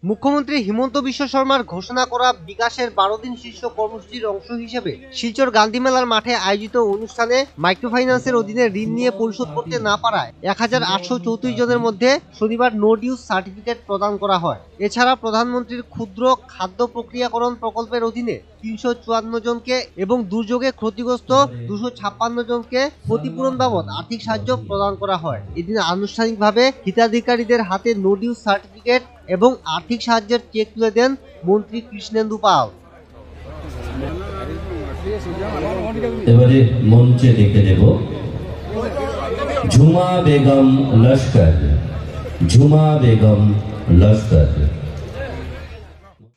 মুখ্যমন্ত্রী হিমন্ত বিশ্ব শর্মার ঘোষণা করা বিকাশের 12 দিন শীর্ষ কর্মসূচির অংশ হিসেবে শিলচর গান্ধী মেলার মাঠে আয়োজিত অনুষ্ঠানে মাইক্রোফাইন্যান্সের অধীনে ঋণ নিয়ে পরিশোধ করতে না পারায় 1834 জনের মধ্যে শনিবার নো ডিউজ সার্টিফিকেট প্রদান করা হয়। এছাড়া প্রধানমন্ত্রীর ক্ষুদ্র খাদ্য প্রক্রিয়াকরণ প্রকল্পের অধীনে 354 জনকে এবং দুর্যোগে ক্ষতিগ্রস্ত 256 জনকে ক্ষতিপূরণ বাবদ আর্থিক সাহায্য প্রদান করা হয়। এদিন আনুষ্ঠানিকভাবে হিতাধিকারীদের হাতে নো ডিউজ সার্টিফিকেট এবং আর্থিক সাহায্যের চেক তুলে দেন মন্ত্রী কৃষ্ণেন্দু পাল। এবারে মঞ্চে ডেকে দেব ঝুমা বেগম লস্কর। ঝুমা বেগম লস্কর।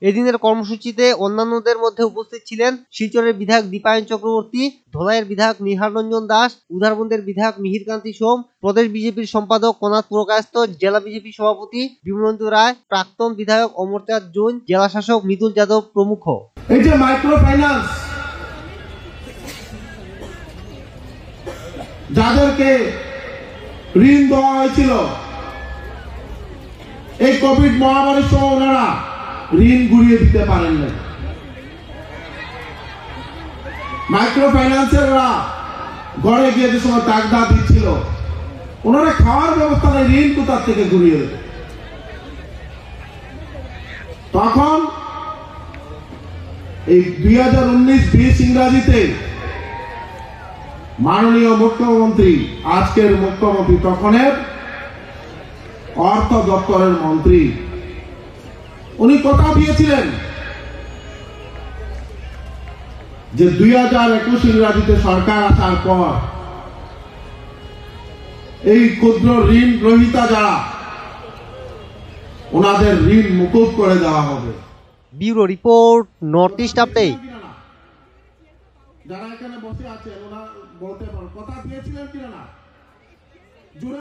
এদিনের কর্মসূচিতে অন্যান্যদের মধ্যে উপস্থিত ছিলেন শিলচরের বিধায়ক দীপায়ন চক্রবর্তী, ধলাইয়ের বিধায়ক নিহার রঞ্জন দাস, উধারবন্দের বিধায়ক মিহিরকান্তি সোম, প্রদেশ বিজেপির সম্পাদক কনাথ পুরকায়স্থ, জেলা বিজেপি সভাপতি বিমলেন্দু রায়, প্রাক্তন বিধায়ক অমরচাঁদ জৈন, জেলা শাসক মৃদুল যাদব প্রমুখ। এই যে মাইক্রো ফাইন্যান্স যাদেরকে ঋণ দেওয়া হয়েছিল এই কোভিড মহামারীর সময় ওনারা ঋণ ঘুরিয়ে দিতে পারেন না। মাইক্রো ফাইন্যান্সেররা ঘরে গিয়ে যে সময় তাগদা দিচ্ছিল ওনারা খাওয়ার ব্যবস্থা নেই, ঋণ কোথা থেকে ঘুরিয়ে দেবে। তখন এই 2019-20 ইংরাজিতে মাননীয় মুখ্যমন্ত্রী, আজকের মুখ্যমন্ত্রী, তখনের অর্থ দপ্তরের মন্ত্রী, উনি কথা দিয়েছিলেন যে 2021 ইংরাজিতে সরকার আসার পর এই ক্ষুদ্র ঋণ গ্রহীতা যারা ওনাদের ঋণ মুকুব করে দেওয়া হবে। Bureau report, north east update. যারা এখানে বসে আছেন ওনারা বলতে পারেন কথা দিয়েছিলেন কিনা না।